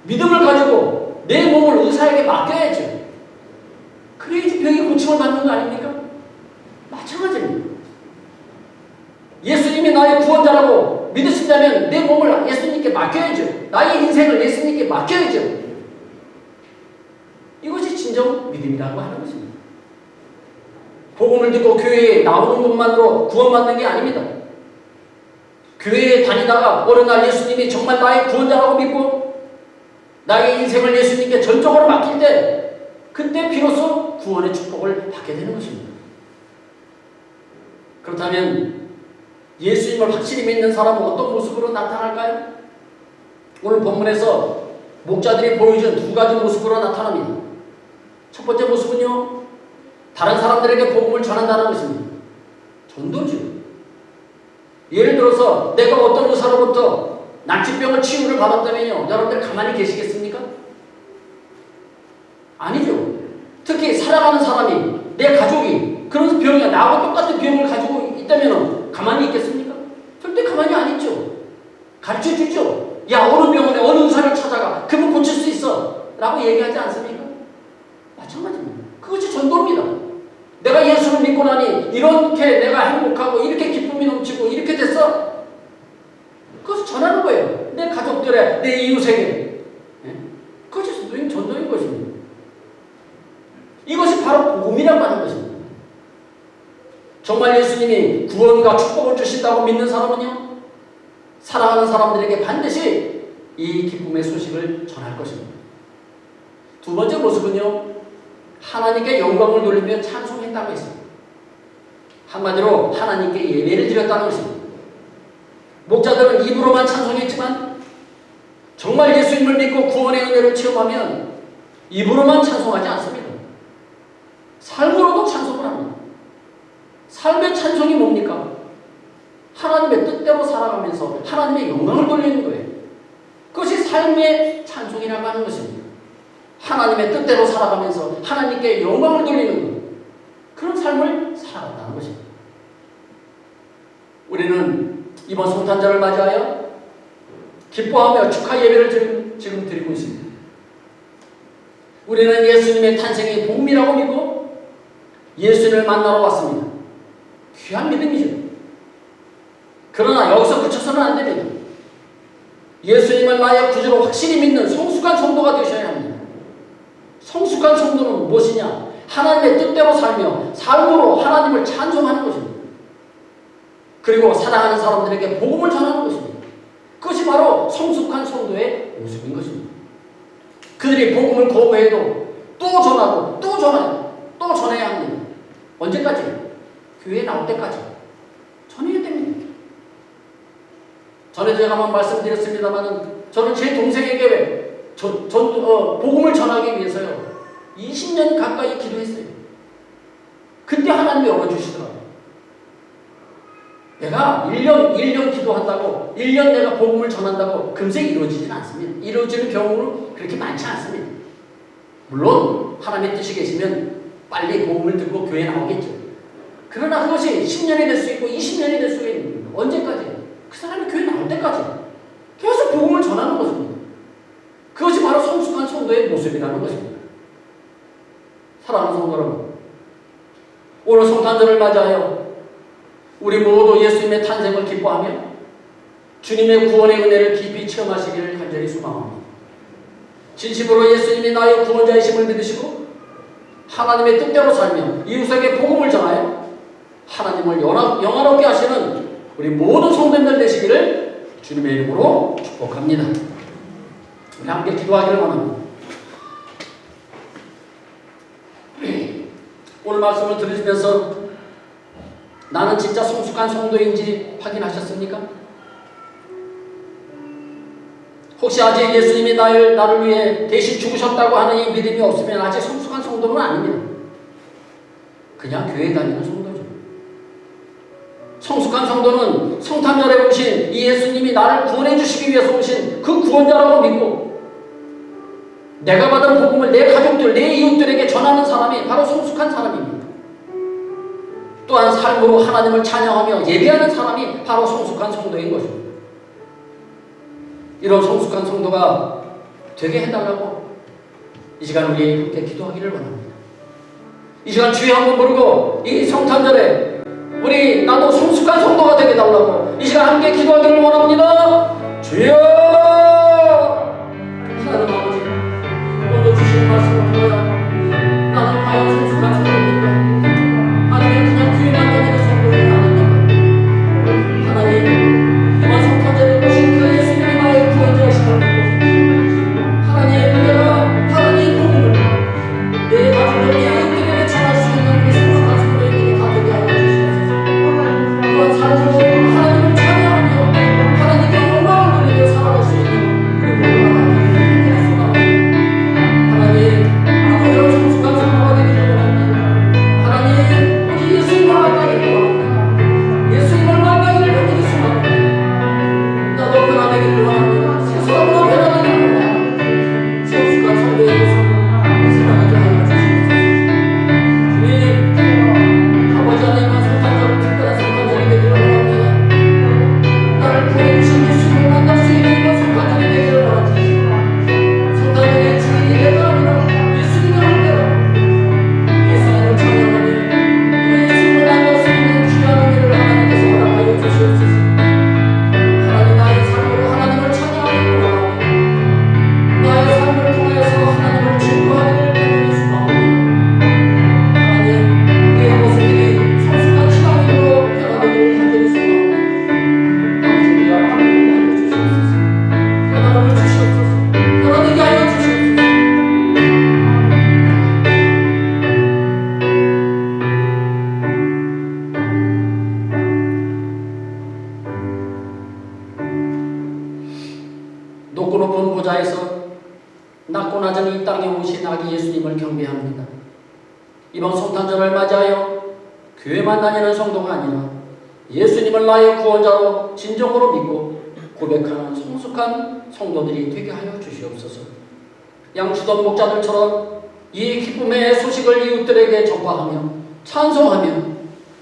믿음을 가지고 내 몸을 의사에게 맡겨야죠. 그래야지 병이 고침을 받는 거 아닙니까? 마찬가지입니다. 예수님이 나의 구원자라고 믿으신다면 내 몸을 예수님께 맡겨야죠. 나의 인생을 예수님께 맡겨야죠. 이것이 진정 믿음이라고 하는 것입니다. 복음을 듣고 교회에 나오는 것만으로 구원받는 게 아닙니다. 교회에 다니다가 어느 날 예수님이 정말 나의 구원자라고 믿고 나의 인생을 예수님께 전적으로 맡길 때, 그때 비로소 구원의 축복을 받게 되는 것입니다. 그렇다면 예수님을 확실히 믿는 사람은 어떤 모습으로 나타날까요? 오늘 본문에서 목자들이 보여준 두 가지 모습으로 나타납니다. 첫 번째 모습은요, 다른 사람들에게 복음을 전한다는 것입니다. 전도죠. 예를 들어서 내가 어떤 의사로부터 난치병을 치유를 받았다면요, 여러분들 가만히 계시겠습니까? 아니죠. 특히 사랑하는 사람이, 내 가족이 그런 병이 나하고 똑같은 병을 가지고 있다면 가만히 있겠습니까? 절대 가만히 안 있죠. 가르쳐 주죠. 야, 어느 병원에 어느 의사를 찾아가, 그분 고칠 수 있어 라고 얘기하지 않습니까? 마찬가지입니다. 그것이 전도입니다. 내가 예수를 믿고 나니 이렇게 내가 행복하고 이렇게 기쁨이 넘치고 이렇게 됐어, 그것을 전하는 거예요. 내 가족들에, 내 이웃에게. 그것이 전도인 것입니다. 이것이 바로 복음이라고 하는 것입니다. 정말 예수님이 구원과 축복을 주신다고 믿는 사람은요, 사랑하는 사람들에게 반드시 이 기쁨의 소식을 전할 것입니다. 두 번째 모습은요, 하나님께 영광을 돌리며 찬송했다고 했습니다. 한마디로 하나님께 예배를 드렸다는 것입니다. 목자들은 입으로만 찬송했지만 정말 예수님을 믿고 구원의 은혜를 체험하면 입으로만 찬송하지 않습니다. 삶으로도 찬송을 합니다. 삶의 찬송이 뭡니까? 하나님의 뜻대로 살아가면서 하나님의 영광을 돌리는 거예요. 그것이 삶의 찬송이라고 하는 것입니다. 하나님의 뜻대로 살아가면서 하나님께 영광을 돌리는 것, 그런 삶을 살아간다는 것입니다. 우리는 이번 성탄절을 맞이하여 기뻐하며 축하 예배를 지금 드리고 있습니다. 우리는 예수님의 탄생이 복음이라고 믿고 예수님을 만나러 왔습니다. 귀한 믿음이죠. 그러나 여기서 그쳐서는 안 됩니다. 예수님을 나의 구주로 확실히 믿는 성숙한 성도가 되셔야 합니다. 성숙한 성도는 무엇이냐? 하나님의 뜻대로 살며 삶으로 하나님을 찬송하는 것입니다. 그리고 사랑하는 사람들에게 복음을 전하는 것입니다. 그것이 바로 성숙한 성도의 모습인 것입니다. 그들이 복음을 거부해도 또 전하고 또 전하고 또 전해야 합니다. 언제까지? 교회에 나올 때까지 전해야 됩니다. 전에도 제가 한번 말씀드렸습니다만, 저는 제 동생에게 복음을 전하기 위해서요 20년 가까이 기도했어요. 그때 하나님이 열어주시더라고요. 내가 1년 기도한다고 1년 내가 복음을 전한다고 금세 이루어지지는 않습니다. 이루어지는 경우는 그렇게 많지 않습니다. 물론 하나님의 뜻이 계시면 빨리 복음을 듣고 교회에 나오겠죠. 그러나 그것이 10년이 될 수 있고 20년이 될 수 있는, 언제까지? 그 사람이 교회 나올 때까지 계속 복음을 전하는 것입니다. 그것이 바로 성숙한 성도의 모습이라는 것입니다. 사랑하는 성도 여러분, 오늘 성탄절을 맞이하여 우리 모두 예수님의 탄생을 기뻐하며 주님의 구원의 은혜를 깊이 체험하시기를 간절히 소망합니다. 진심으로 예수님이 나의 구원자이심을 믿으시고 하나님의 뜻대로 살며 이웃에게 복음을 전하여 하나님을 영화롭게 하시는 우리 모든 성도님들 되시기를 주님의 이름으로 축복합니다. 우리 함께 기도하기를 원합니다. 오늘 말씀을 들으시면서 나는 진짜 성숙한 성도인지 확인하셨습니까? 혹시 아직 예수님이 나를 위해 대신 죽으셨다고 하는 이 믿음이 없으면 아직 성숙한 성도는 아닙니다. 그냥 교회 다니는 성도죠. 성숙한 성도는 성탄절에 오신 이 예수님이 나를 구원해 주시기 위해서 오신 그 구원자라고 믿고 내가 받은 복음을 내 가족들, 내 이웃들에게 전하는 사람이 바로 성숙한 사람입니다. 또한 삶으로 하나님을 찬양하며 예배하는 사람이 바로 성숙한 성도인 것입니다. 이런 성숙한 성도가 되게 해달라고 이 시간 우리 함께 기도하기를 원합니다. 이 시간 주여 한번 부르고 이 성탄절에 우리 나도 성숙한 성도가 되게 해달라고 이 시간 함께 기도하기를 원합니다. 주여! 하나님 아버지, 오늘 주신 말씀을 보아 나는 과연 성숙한 성도입니까? 아니면 그냥 귀에만 다니는 성도는 아닙니까? 하나님, 이번 성탄절에 오신 그 예수님이 나의 구원자이시라고 믿고 하나님, 내가 하나님 복음을 내 가족을 내 이웃들에게 전할 수 있는 우리 성숙한 성도에게 다 되게 하여 주시옵소서. 또한 삶으로 하나님을 찬양하며 하나님께 영광을 돌리며 살아갈 수 있는 우리 모두가 다 되게 소망합니다. 하나님, 우리도 이런 성숙한 성도가 되기를 원합니다. 하나님, 우리 예수님을 만나기를 원합니다. 예수님을 만나기를 하기를 소망합니다. 나도 변화되기를 원합니다. 세상으로 변화되기를 원합니다. 성숙한 성도의 모습을 생각하게 하여 주시옵소서. 주님, 아버지 하나님과 성탄절을 특별한 성탄절이 되기를 원합니다. 나를 구원해 주신 예수님을 만날 수 있는 이번 성탄절이 되기를 원합니다. 성탄절의 주인이 내가 아니라 예수님이 함께라고 예수님을 찬양하며 그 예수님을 만날 수 있는 귀한 은혜를 하나님께서 허락하여 주시옵소서. 하나님, 나의 삶으로 하나님을 찬양하기를 원합니다. 나의 삶을 통해서 하나님을 증거하기를 간절히 소망합니다. 하나님, 우리의 모습이 성숙한 신앙인으로 변화되기를 간절히 소망합니다. 아버지, 우리가 하나님을 주시옵소서. 변화를 주시옵소서. 변화되게 하여 주시옵소서. 높고 높은 보좌에서 낮고 낮은 이 땅에 오신 아기 예수님을 경배합니다. 이번 성탄절을 맞이하여 교회만 다니는 성도가 아니라 예수님을 나의 구원자로 진정으로 믿고 고백하는 성숙한 성도들이 되게 하여 주시옵소서. 양주던 목자들처럼 이 기쁨의 소식을 이웃들에게 전파하며 찬송하며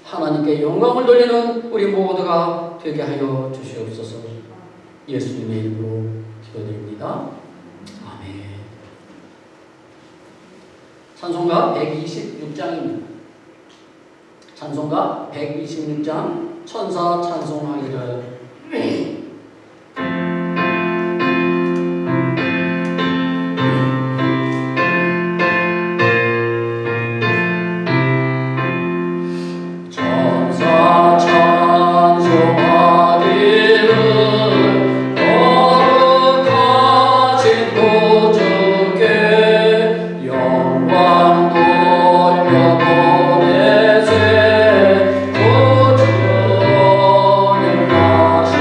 하나님께 영광을 돌리는 우리 모두가 되게 하여 주시옵소서. 예수님의 이름으로 기도드립니다. 아멘. 찬송가 126장입니다. 찬송가 126장 천사 찬송하기를. 천사 찬송하기를 거룩하신 구주께 영광 돌려보내세. 구주를 나셔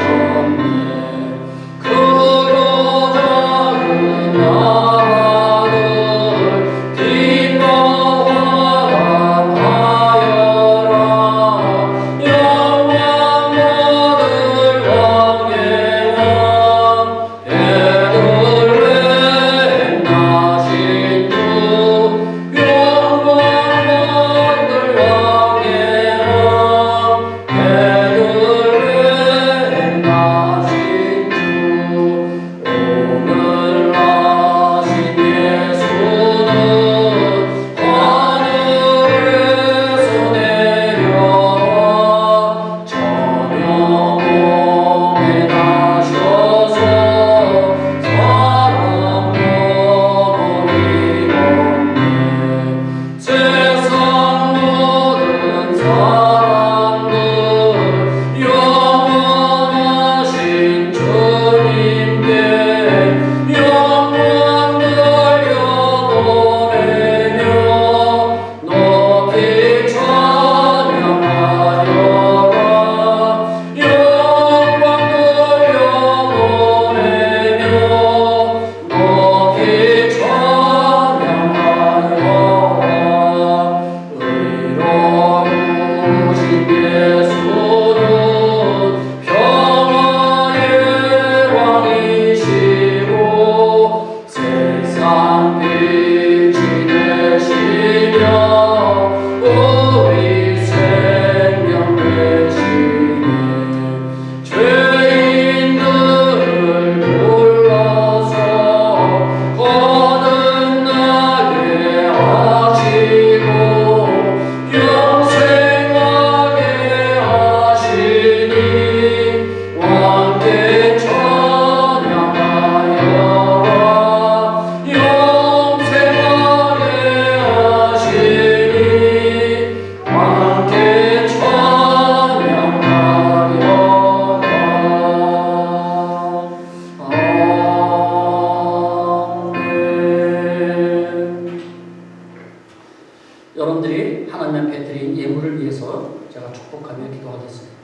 여러분들이 하나님 앞에 드린 예물을 위해서 제가 축복하며 기도하겠습니다.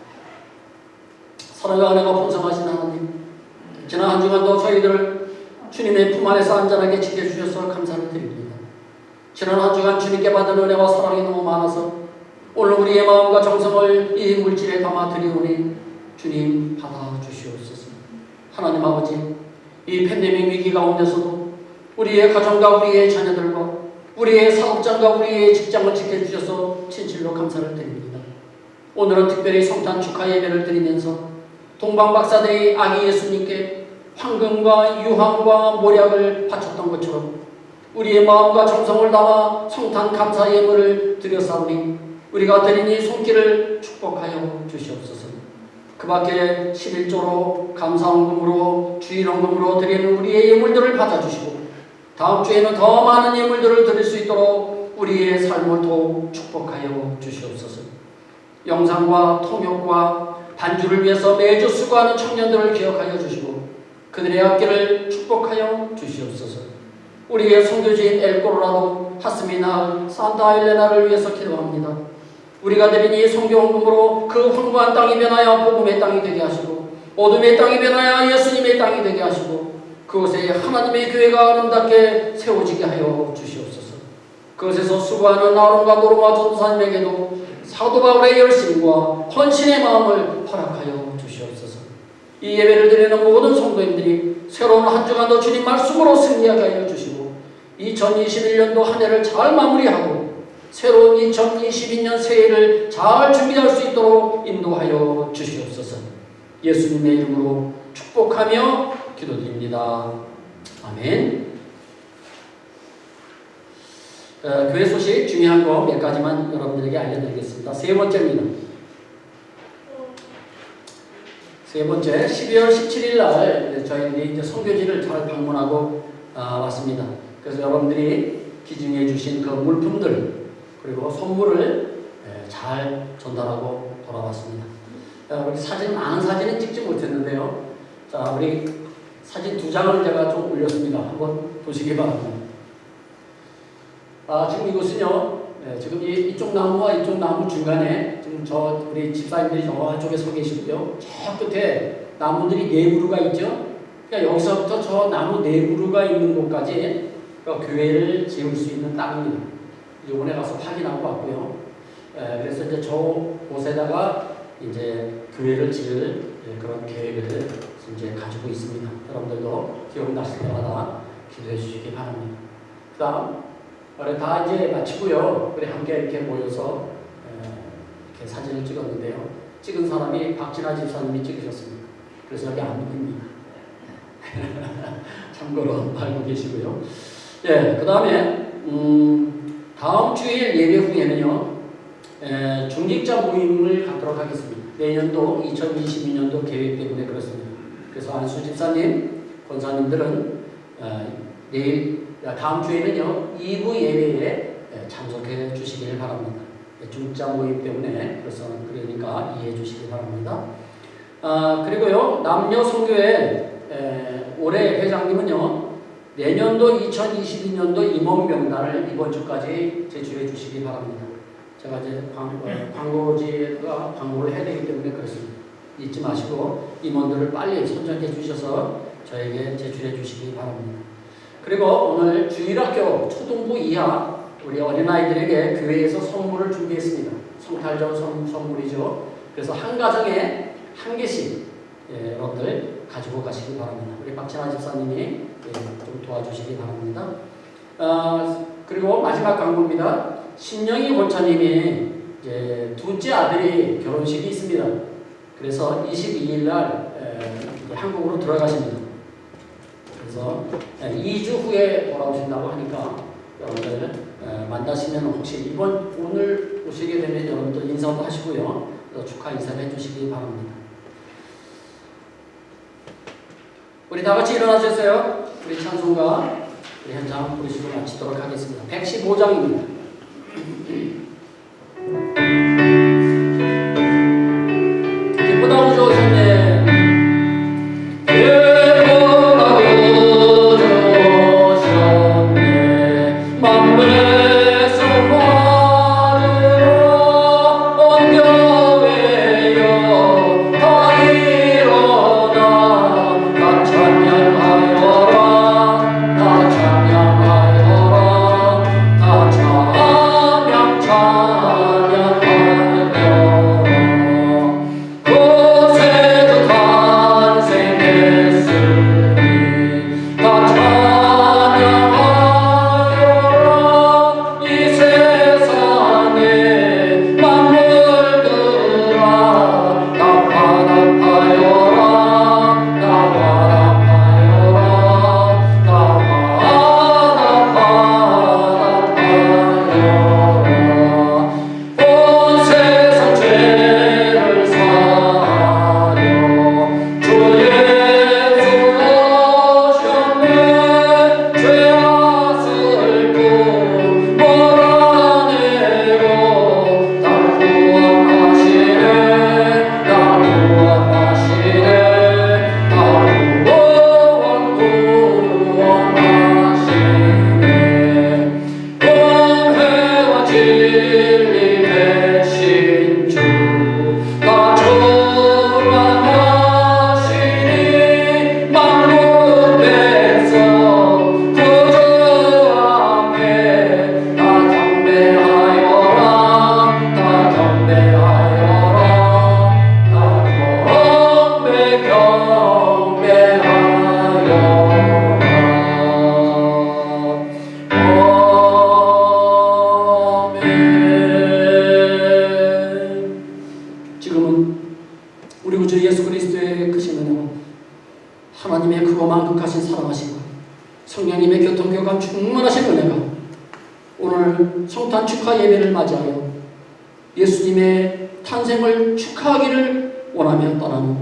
사랑과 은혜가 풍성하신 하나님, 지난 한 주간도 저희들을 주님의 품 안에서 안전하게 지켜주셔서 감사를 드립니다. 지난 한 주간 주님께 받은 은혜와 사랑이 너무 많아서 오늘 우리의 마음과 정성을 이 물질에 담아 드리오니 주님 받아주시옵소서. 하나님 아버지, 이 팬데믹 위기 가운데서도 우리의 가정과 우리의 자녀들과 우리의 사업장과 우리의 직장을 지켜주셔서 진실로 감사를 드립니다. 오늘은 특별히 성탄 축하 예배를 드리면서 동방박사들이 아기 예수님께 황금과 유황과 모략을 바쳤던 것처럼 우리의 마음과 정성을 담아 성탄 감사 예물을 드렸사오니 우리가 드린 이 손길을 축복하여 주시옵소서. 그 밖에 11조로 감사헌금으로 주일헌금으로 드리는 우리의 예물들을 받아주시고 다음 주에는 더 많은 예물들을 드릴 수 있도록 우리의 삶을 더욱 축복하여 주시옵소서. 영상과 통역과 반주를 위해서 매주 수고하는 청년들을 기억하여 주시고 그들의 학기를 축복하여 주시옵소서. 우리의 선교지인 엘코로라도, 하스미나, 산타 헬레나를 위해서 기도합니다. 우리가 드린 이 선교헌금으로 그 황무한 땅이 변하여 복음의 땅이 되게 하시고 어둠의 땅이 변하여 예수님의 땅이 되게 하시고 그곳에 하나님의 교회가 아름답게 세워지게 하여 주시옵소서. 그곳에서 수고하는 아론과 노르마 전도사님에게도 사도 바울의 열심과 헌신의 마음을 허락하여 주시옵소서. 이 예배를 드리는 모든 성도님들이 새로운 한 주간도 주님 말씀으로 승리하게 하여 주시고 2021년도 한 해를 잘 마무리하고 새로운 2022년 새해를 잘 준비할 수 있도록 인도하여 주시옵소서. 예수님의 이름으로 축복하며 기도드립니다. 아멘. 교회 소식 중요한 거 몇 가지만 여러분들에게 알려드리겠습니다. 세 번째입니다. 세 번째, 12월 17일 날 저희들이 이제 선교지를 잘 방문하고 왔습니다. 그래서 여러분들이 기증해 주신 그 물품들 그리고 선물을 잘 전달하고 돌아왔습니다. 우리 사진, 많은 사진은 찍지 못했는데요. 자, 우리 사진 2장을 제가 좀 올렸습니다. 한번 보시기 바랍니다. 지금 이곳은요, 지금 이쪽 나무와 이쪽 나무 중간에 지금 우리 집사님들이 저쪽에 서 계시고요. 저 끝에 나무들이 네 그루가 있죠. 그러니까 여기서부터 저 나무 네 그루가 있는 곳까지 교회를 지을 수 있는 땅입니다. 이번에 가서 확인하고 왔고요. 그래서 이제 저 곳에다가 이제 교회를 지을 그런 계획을 이제 가지고 있습니다. 여러분들도 기억나실 때마다 기도해 주시기 바랍니다. 그 다음, 우리 다 이제 마치고요. 우리 함께 이렇게 모여서 이렇게 사진을 찍었는데요. 찍은 사람이 박진아 집사님이 찍으셨습니다. 그래서 여기 안 보입니다. 참고로 알고 계시고요. 그 다음에, 다음 주일 예배 후에는요, 중직자 모임을 갖도록 하겠습니다. 내년도 2022년도 계획 때문에 그렇습니다. 그래서 안수 집사님, 권사님들은 내일, 다음 주에는요, 2부 예배에 참석해 주시길 바랍니다. 중직자 모임 때문에 그러니까 이해해 주시기 바랍니다. 그리고요, 남녀 선교회 올해 회장님은요, 내년도 2022년도 임원 명단을 이번 주까지 제출해 주시기 바랍니다. 제가 이제 광고지가 광고를 해야 되기 때문에 그렇습니다. 잊지 마시고 임원들을 빨리 선정해 주셔서 저에게 제출해 주시기 바랍니다. 그리고 오늘 주일학교 초등부 이하 우리 어린아이들에게 교회에서 선물을 준비했습니다. 성탄절 선물이죠. 그래서 한 가정에 한 개씩 여러분들 가지고 가시기 바랍니다. 우리 박진아 집사님이 좀 도와주시기 바랍니다. 그리고 마지막 광고입니다. 신영희 권사님이 이제 둘째 아들이 결혼식이 있습니다. 그래서 22일 날 한국으로 들어가십니다. 그래서 2주 후에 돌아오신다고 하니까 여러분들 만나시면 혹시 오늘 오시게 되면 여러분들 인사도 하시고요. 축하 인사를 해주시기 바랍니다. 우리 다 같이 일어나주세요. 우리 찬송가 우리 현장 부르시고 마치도록 하겠습니다. 115장입니다. 기쁘다 우주 오셨네. 기쁘다 우주 오셨네. 만물의 소망 하나님의 교통교가 충만하신 은혜가 오늘 성탄 축하 예배를 맞이하여 예수님의 탄생을 축하하기를 원하며 떠나는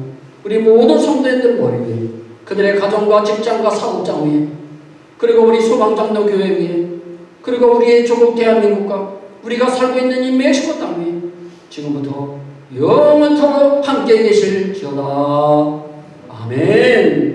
우리 모든 성도님들 머리 위에, 그들의 가정과 직장과 사업장 위에, 그리고 우리 소방장로 교회 위에, 그리고 우리의 조국 대한민국과 우리가 살고 있는 이 멕시코 땅 위에 지금부터 영원토록 함께 계실지어다. 아멘.